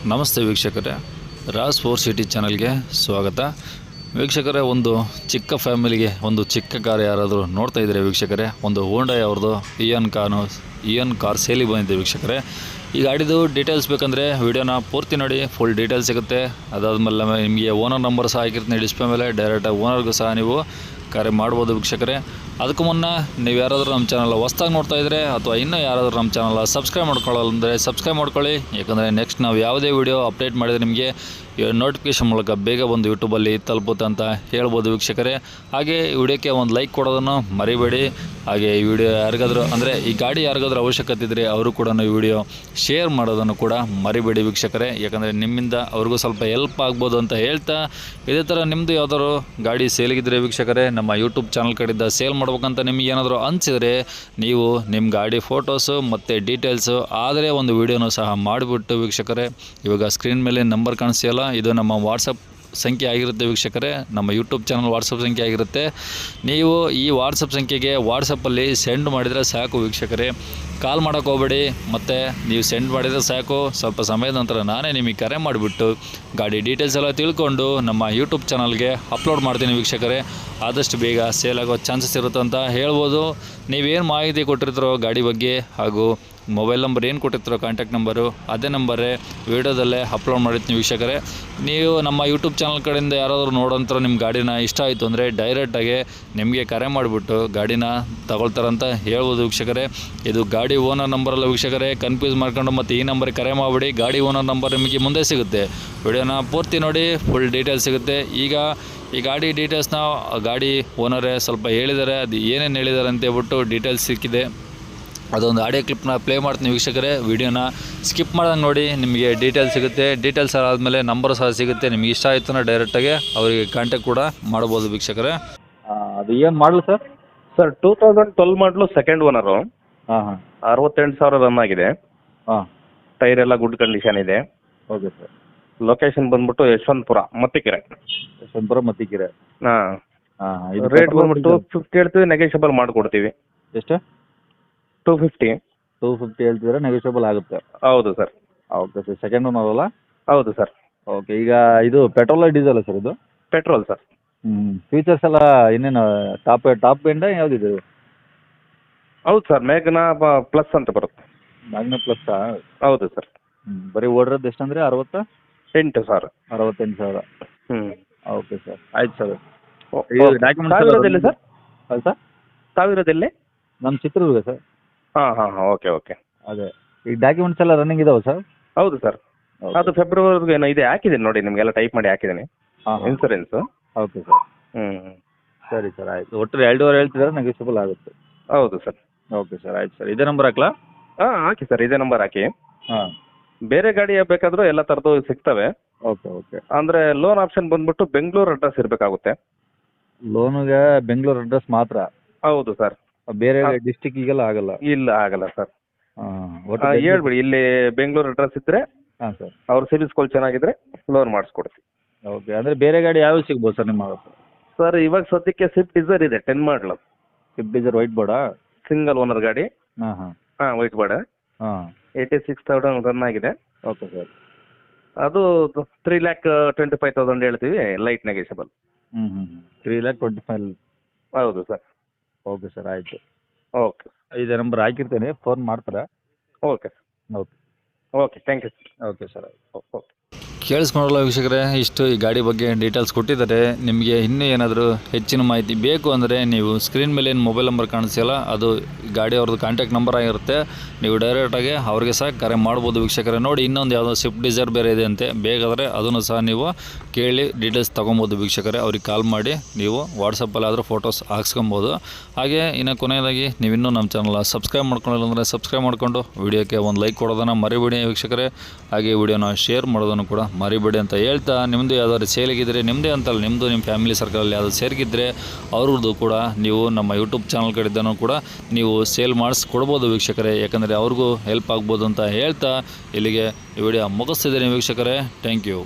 ನಮಸ್ತೆ ವೀಕ್ಷಕರೇ, Raas four city ಚಾನಲ್ಗೆ ಸ್ವಾಗತ. ವೀಕ್ಷಕರೇ, ಒಂದು ಚಿಕ್ಕ ಫ್ಯಾಮಿಲಿಗೆ ಒಂದು ಚಿಕ್ಕ ಕಾರ್ ಯಾರಾದರೂ ನೋಡ್ತಾ ಇದ್ದಾರೆ ವೀಕ್ಷಕರೇ, ಒಂದು ಹೋಂಡೈ ಅವ್ರದ್ದು ಇಯನ್ ಕಾರ್ ಸೇಲಿಗೆ ಬಂದಿದೆ ವೀಕ್ಷಕರೇ. ಈ ಗಾಡಿದು ಡೀಟೇಲ್ಸ್ ಬೇಕಂದರೆ ವಿಡಿಯೋನ ಪೂರ್ತಿ ನೋಡಿ, ಫುಲ್ ಡೀಟೇಲ್ಸ್ ಸಿಗುತ್ತೆ. ಅದಾದಮೇಲೆ ನಿಮಗೆ ಓನರ್ ನಂಬರ್ ಸಹ ಹಾಕಿರ್ತೀನಿ ಡಿಸ್ಪ್ಲೇ ಮೇಲೆ, ಡೈರೆಕ್ಟಾಗಿ ಓನರ್ಗೂ ಸಹ ನೀವು ಕರೆ ಮಾಡ್ಬೋದು ವೀಕ್ಷಕರೇ. ಅದಕ್ಕೂ ಮುನ್ನ ನೀವು ಯಾರಾದರೂ ನಮ್ಮ ಚಾನಲ್ ಹೊಸ್ದಾಗಿ ನೋಡ್ತಾ ಇದ್ದರೆ ಅಥವಾ ಇನ್ನೂ ಯಾರಾದರೂ ನಮ್ಮ ಚಾನಲ್ ಸಬ್ಸ್ಕ್ರೈಬ್ ಮಾಡ್ಕೊಳ್ಳೋದಂದರೆ ಸಬ್ಸ್ಕ್ರೈಬ್ ಮಾಡ್ಕೊಳ್ಳಿ. ಯಾಕಂದರೆ ನೆಕ್ಸ್ಟ್ ನಾವು ಯಾವುದೇ ವಿಡಿಯೋ ಅಪ್ಡೇಟ್ ಮಾಡಿದರೆ ನಿಮಗೆ ನೋಟಿಫಿಕೇಷನ್ ಮೂಲಕ ಬೇಗ ಬಂದು ಯೂಟ್ಯೂಬಲ್ಲಿ ತಲುಪುತ್ತೆ ಅಂತ ಹೇಳ್ಬೋದು ವೀಕ್ಷಕರೇ. ಹಾಗೆ ಈ ವಿಡಿಯೋಕ್ಕೆ ಒಂದು ಲೈಕ್ ಕೊಡೋದನ್ನು ಮರಿಬೇಡಿ. ಹಾಗೆ ಈ ವಿಡಿಯೋ ಯಾರಿಗಾದರೂ ಅಂದರೆ ಈ ಗಾಡಿ ಯಾರಿಗಾದ್ರೂ ಅವಶ್ಯಕತೆ ಇದ್ದರೆ ಅವರು ಕೂಡ ಈ ವಿಡಿಯೋ ಶೇರ್ ಮಾಡೋದನ್ನು ಕೂಡ ಮರಿಬೇಡಿ ವೀಕ್ಷಕರೇ. ಯಾಕಂದರೆ ನಿಮ್ಮಿಂದ ಅವ್ರಿಗೂ ಸ್ವಲ್ಪ ಹೆಲ್ಪ್ ಆಗ್ಬೋದು ಅಂತ ಹೇಳ್ತಾ, ಇದೇ ಥರ ನಿಮ್ಮದು ಯಾವ್ದಾದ್ರು ಗಾಡಿ ಸೇಲಿಗಿದ್ರೆ ವೀಕ್ಷಕರೇ, ನಮ್ಮ ಯೂಟ್ಯೂಬ್ ಚಾನಲ್ ಕಡೆಯಿಂದ ಸೇಲ್ ಮಾಡ್ಬೇಕಂತ ನಿಮಗೆ ಏನಾದರೂ ಅನಿಸಿದರೆ ನೀವು ನಿಮ್ಮ ಗಾಡಿ ಫೋಟೋಸು ಮತ್ತು ಡೀಟೇಲ್ಸು ಆದರೆ ಒಂದು ವಿಡಿಯೋನೂ ಸಹ ಮಾಡಿಬಿಟ್ಟು ವೀಕ್ಷಕರೇ, ಇವಾಗ ಸ್ಕ್ರೀನ್ ಮೇಲೆ ನಂಬರ್ ಕಾಣಿಸ್ತಿಲ್ಲ, ಇದು ನಮ್ಮ ವಾಟ್ಸಪ್ ಸಂಖ್ಯೆ ಆಗಿರುತ್ತೆ ವೀಕ್ಷಕರೇ, ನಮ್ಮ ಯೂಟ್ಯೂಬ್ ಚಾನಲ್ ವಾಟ್ಸಪ್ ಸಂಖ್ಯೆ ಆಗಿರುತ್ತೆ. ನೀವು ಈ ವಾಟ್ಸಪ್ ಸಂಖ್ಯೆಗೆ ವಾಟ್ಸಪ್ಪಲ್ಲಿ ಸೆಂಡ್ ಮಾಡಿದರೆ ಸಾಕು ವೀಕ್ಷಕರೇ, ಕಾಲ್ ಮಾಡೋಕ್ಕೆ ಹೋಗಬೇಡಿ. ಮತ್ತು ನೀವು ಸೆಂಡ್ ಮಾಡಿದರೆ ಸಾಕು, ಸ್ವಲ್ಪ ಸಮಯದ ನಂತರ ನಾನೇ ನಿಮಗೆ ಕರೆ ಮಾಡಿಬಿಟ್ಟು ಗಾಡಿ ಡೀಟೇಲ್ಸ್ ಎಲ್ಲ ತಿಳ್ಕೊಂಡು ನಮ್ಮ ಯೂಟ್ಯೂಬ್ ಚಾನಲ್ಗೆ ಅಪ್ಲೋಡ್ ಮಾಡ್ತೀನಿ ವೀಕ್ಷಕರೇ. ಆದಷ್ಟು ಬೇಗ ಸೇಲ್ ಆಗೋ ಚಾನ್ಸಸ್ ಇರುತ್ತೆ ಅಂತ ಹೇಳ್ಬೋದು. ನೀವೇನು ಮಾಹಿತಿ ಕೊಟ್ಟಿರ್ತೀರೋ ಗಾಡಿ ಬಗ್ಗೆ ಹಾಗೂ ಮೊಬೈಲ್ ನಂಬರ್ ಏನು ಕೊಟ್ಟಿರ್ತೀರೋ ಕಾಂಟ್ಯಾಕ್ಟ್ ನಂಬರು, ಅದೇ ನಂಬರೇ ವಿಡಿಯೋದಲ್ಲೇ ಅಪ್ಲೋಡ್ ಮಾಡಿರ್ತೀನಿ ವೀಕ್ಷಕರೇ. ನೀವು ನಮ್ಮ ಯೂಟ್ಯೂಬ್ ಚಾನಲ್ ಕಡೆಯಿಂದ ಯಾರಾದರೂ ನೋಡೋಂಥ ನಿಮ್ಮ ಗಾಡಿನ ಇಷ್ಟ ಆಯಿತು ಅಂದರೆ ಡೈರೆಕ್ಟಾಗಿ ನಿಮಗೆ ಕರೆ ಮಾಡಿಬಿಟ್ಟು ಗಾಡಿನ ತಗೊಳ್ತಾರಂತ ಹೇಳ್ಬೋದು ವೀಕ್ಷಕರೇ. ಇದು ಗಾಡಿ ಓನರ್ ನಂಬರಲ್ಲ ವೀಕ್ಷಕರೇ, ಕನ್ಫ್ಯೂಸ್ ಮಾಡ್ಕೊಂಡು ಮತ್ತು ಈ ನಂಬರ್ಗೆ ಕರೆ ಮಾಡಿಬಿಡಿ. ಗಾಡಿ ಓನರ್ ನಂಬರ್ ನಿಮಗೆ ಮುಂದೆ ಸಿಗುತ್ತೆ, ವಿಡಿಯೋನ ಪೂರ್ತಿ ನೋಡಿ, ಫುಲ್ ಡೀಟೇಲ್ಸ್ ಸಿಗುತ್ತೆ. ಈಗ ಈ ಗಾಡಿ ಡೀಟೇಲ್ಸ್ನ ಗಾಡಿ ಓನರೇ ಸ್ವಲ್ಪ ಹೇಳಿದ್ದಾರೆ, ಅದು ಏನೇನು ಹೇಳಿದ್ದಾರೆ ಅಂತ ಹೇಳ್ಬಿಟ್ಟು ಡೀಟೇಲ್ಸ್ ಸಿಕ್ಕಿದೆ. ಅದೊಂದು ಆಡಿಯೋ ಕ್ಲಿಪ್ನ ಪ್ಲೇ ಮಾಡ್ತೀನಿ ವೀಕ್ಷಕರೇ, ವಿಡಿಯೋನ ಸ್ಕಿಪ್ ಮಾಡ್ದಂಗೆ ನೋಡಿ, ನಿಮಗೆ ಡೀಟೇಲ್ಸ್ ಸಿಗುತ್ತೆ. ಡೀಟೇಲ್ಸ್ ಆದಮೇಲೆ ನಂಬರ್ ಸಹ ಸಿಗುತ್ತೆ. ನಿಮ್ಗೆ ಇಷ್ಟ ಆಯಿತು ಅಂದರೆ ಡೈರೆಕ್ಟಾಗಿ ಅವರಿಗೆ ಕಾಂಟ್ಯಾಕ್ಟ್ ಕೂಡ ಮಾಡ್ಬೋದು ವೀಕ್ಷಕರೇ. ಅದು ಏನು ಮಾಡಲು ಸರ್? ಸರ್ 2012 ಮಾಡಲು ಸೆಕೆಂಡ್ ಓನರು. ಹಾಂ ಹಾಂ 68,000 ರನ್ ಆಗಿದೆ. ಹಾಂ ಟೈರ್ ಎಲ್ಲ ಗುಡ್ ಕಂಡೀಷನ್ ಇದೆ. Okay sir. ಲೊಕೇಶನ್ ಬಂದ್ಬಿಟ್ಟು ಯಶವಂತಪುರ ಮತ್ತಿಕೆರೆ. ಯಶವಂತಪುರ ಮತ್ತಿಕೆರೆ. ಹಾಂ ಹಾಂ ರೇಟ್ ಬಂದ್ಬಿಟ್ಟು 50 ಹೇಳ್ತೀವಿ, ನೆಗೋಷಿಯಬಲ್ ಮಾಡಿಕೊಡ್ತೀವಿ. ಎಷ್ಟು? 250. 250 ಹೇಳ್ತಿದ್ರೆ ನೆಗೋಷಿಯಬಲ್ ಆಗುತ್ತೆ. ಹೌದು sir. Okay sir. Second owner ಅಲ್ಲ? ಹೌದು ಸರ್. ಓಕೆ. ಈಗ ಇದು ಪೆಟ್ರೋಲ ಡೀಸೆಲ್ಲ ಸರ್ ಇದು? Petrol sir. ಫೀಚರ್ಸ್ ಎಲ್ಲ ಇನ್ನೇನು ಟಾಪ್ ಎಂಡ ಯಾವುದಿದೆ? ಹೌದು ಸರ್, ಮೇಘನಾ ಪ್ಲಸ್ ಅಂತ ಬರುತ್ತೆ. ಮ್ಯಾಗ್ನಾ ಪ್ಲಸ್ಸಾ? ಹೌದು ಸರ್. ಬರೀ ಓಡಿರೋದು ಎಷ್ಟಂದರೆ 68,000. 68,000. ಓಕೆ ಸರ್, ಆಯ್ತು ಸರ್. ಸಾವಿರದಲ್ಲಿ ಸರ್? ಹೌದು ಸರ್. ಸಾವಿರದಲ್ಲಿ ನಮ್ಮ ಚಿತ್ರದುರ್ಗ ಸರ್. ಹಾಂ ಓಕೆ ಓಕೆ. ಅದೇ ಈಗ ಡಾಕ್ಯುಮೆಂಟ್ಸ್ ಎಲ್ಲ ರನ್ನಿಂಗ್ ಇದಾವೆ ಸರ್? ಹೌದು ಸರ್. ಅದು ಫೆಬ್ರವರಿಗೆ ಏನೋ ಇದೆ, ಹಾಕಿದ್ದೀನಿ ನೋಡಿ, ನಿಮಗೆಲ್ಲ ಟೈಪ್ ಮಾಡಿ ಹಾಕಿದ್ದೀನಿ ಇನ್ಸೂರೆನ್ಸು. Okay sir. ಸರಿ ಸರ್, ಆಯಿತು. ಒಟ್ಟು 2.5 ಹೇಳ್ತಿದ್ದಾರೆ, ನೆಗೋಷಿಯಬಲ್ ಆಗುತ್ತೆ. ಹೌದು ಸರ್. ಓಕೆ ಸರ್, ಆಯ್ತು ಸರ್. ಇದೇ ನಂಬರ್ ಹಾಕ್ಲಾ? ಹಾಕಿ ಸರ್, ಇದೇ ನಂಬರ್ ಹಾಕಿ. ಹಾಂ. ಬೇರೆ ಗಾಡಿ ಬೇಕಾದರೂ ಎಲ್ಲ ಥರದ್ದು ಸಿಗ್ತವೆ. ಓಕೆ. ಅಂದರೆ ಲೋನ್ ಆಪ್ಷನ್ ಬಂದ್ಬಿಟ್ಟು ಬೆಂಗಳೂರು ಅಡ್ರೆಸ್ ಇರಬೇಕಾಗುತ್ತೆ. ಲೋನಿಗೆ ಬೆಂಗಳೂರು ಅಡ್ರೆಸ್ ಮಾತ್ರ? ಹೌದು ಸರ್. ಬೇರೆ ಡಿಸ್ಟಿಕ್ಕಿಗೆಲ್ಲ ಆಗಲ್ಲ? ಇಲ್ಲ, ಆಗಲ್ಲ ಸರ್. ಒಟ್ಟು ಹೇಳ್ಬಿಡಿ, ಇಲ್ಲಿ ಬೆಂಗಳೂರು ಅಡ್ರೆಸ್ ಇದ್ದರೆ. ಹಾಂ ಸರ್. ಅವ್ರ ಸಿಬಿಲ್ ಸ್ಕೋರ್ ಚೆನ್ನಾಗಿದ್ರೆ ಲೋನ್ ಮಾಡಿಸ್ಕೊಡ್ತೀವಿ. ಓಕೆ. ಅಂದರೆ ಬೇರೆ ಗಾಡಿ ಯಾವ್ದು ಸಿಗ್ಬೋದು ಸರ್ ನಿಮ್ಮ? ಸರ್ ಇವಾಗ ಸದ್ಯಕ್ಕೆ ಸ್ವಿಫ್ಟ್ ಡಿಸೈರ್ ಇದೆ, 10 ಮಾಡಲು. ಸ್ವಿಫ್ಟ್ ಡಿಸೈರ್ ವೈಟ್ ಬೋರ್ಡಾ? ಸಿಂಗಲ್ ಓನರ್ ಗಾಡಿ. ಹಾಂ ವೈಟ್ ಬೋರ್ಡ್. 86,000 ರನ್ ಆಗಿದೆ. Okay sir. ಅದು 3,25,000 ಹೇಳ್ತೀವಿ, ಲೈಟ್ ನೆಗೋಷಿಯಬಲ್. 3,25,000. ಹೌದು ಸರ್. ಓಕೆ ಸರ್, ಆಯಿತು. ಓಕೆ. ಇದೇ ನಂಬರ್ ಹಾಕಿರ್ತೇನೆ, ಫೋನ್ ಮಾಡ್ತಾರೆ. Okay okay. Okay, thank you. Okay sir. Okay. ಕೇಳಿಸ್ಕೊಂಡಲ್ಲ ವೀಕ್ಷಕರೇ, ಇಷ್ಟು ಈ ಗಾಡಿ ಬಗ್ಗೆ ಡೀಟೇಲ್ಸ್ ಕೊಟ್ಟಿದ್ದಾರೆ. ನಿಮಗೆ ಇನ್ನೂ ಏನಾದರೂ ಹೆಚ್ಚಿನ ಮಾಹಿತಿ ಬೇಕು ಅಂದರೆ ನೀವು ಸ್ಕ್ರೀನ್ ಮೇಲೆ ಏನು ಮೊಬೈಲ್ ನಂಬರ್ ಕಾಣಿಸ್ತಿಲ್ಲ, ಅದು ಗಾಡಿ ಅವ್ರದ್ದು ಕಾಂಟ್ಯಾಕ್ಟ್ ನಂಬರ್ ಆಗಿರುತ್ತೆ. ನೀವು ಡೈರೆಕ್ಟಾಗಿ ಅವ್ರಿಗೆ ಸಹ ಕರೆ ಮಾಡ್ಬೋದು ವೀಕ್ಷಕರೇ. ನೋಡಿ, ಇನ್ನೊಂದು ಯಾವುದೋ ಸ್ವಿಫ್ಟ್ ಡಿಸೈರ್ ಬೇರೆ ಇದೆ ಅಂತೆ, ಬೇಕಾದರೆ ಅದನ್ನು ಸಹ ನೀವು ಕೇಳಿ ಡೀಟೇಲ್ಸ್ ತೊಗೊಬೋದು ವೀಕ್ಷಕರೇ. ಅವ್ರಿಗೆ ಕಾಲ್ ಮಾಡಿ ನೀವು ವಾಟ್ಸಪ್ಪಲ್ಲಿ ಆದರೂ ಫೋಟೋಸ್ ಹಾಕ್ಸ್ಕೊಬೋದು. ಹಾಗೆ ಇನ್ನು ಕೊನೆಯದಾಗಿ ನೀವಿನ್ನೂ ನಮ್ಮ ಚಾನಲ್ ಸಬ್ಸ್ಕ್ರೈಬ್ ಮಾಡ್ಕೊಳ್ಳಿಲ್ಲ ಅಂದರೆ ಸಬ್ಸ್ಕ್ರೈಬ್ ಮಾಡಿಕೊಂಡು ವಿಡಿಯೋಕ್ಕೆ ಒಂದು ಲೈಕ್ ಕೊಡೋದನ್ನು ಮರಿಬೇಡಿ ವೀಕ್ಷಕರೇ. ಹಾಗೆ ವಿಡಿಯೋನ ಶೇರ್ ಮಾಡೋದನ್ನು ಕೂಡ ಮರಿಬೇಡಿ ಅಂತ ಹೇಳ್ತಾ, ನಿಮ್ಮದು ಯಾವ್ದಾದ್ರು ಸೇಲಿಗಿದ್ರೆ, ನಿಮ್ಮದೇ ಅಂತಲ್ಲ, ನಿಮ್ಮದು ನಿಮ್ಮ ಫ್ಯಾಮಿಲಿ ಸರ್ಕಲಲ್ಲಿ ಯಾವುದು ಸೇರಿಗಿದ್ರೆ ಅವ್ರದ್ದು ಕೂಡ ನೀವು ನಮ್ಮ ಯೂಟ್ಯೂಬ್ ಚಾನಲ್ ಕಡೆಯಿಂದನೂ ಕೂಡ ನೀವು ಸೇಲ್ ಮಾಡಿಸ್ಕೊಡ್ಬೋದು ವೀಕ್ಷಕರೇ. ಯಾಕಂದರೆ ಅವ್ರಿಗೂ ಹೆಲ್ಪ್ ಆಗ್ಬೋದು ಅಂತ ಹೇಳ್ತಾ ಇಲ್ಲಿಗೆ ಈ ವಿಡಿಯೋ ಮುಗಿಸ್ತಿದ್ದೀನಿ ವೀಕ್ಷಕರೇ. Thank you.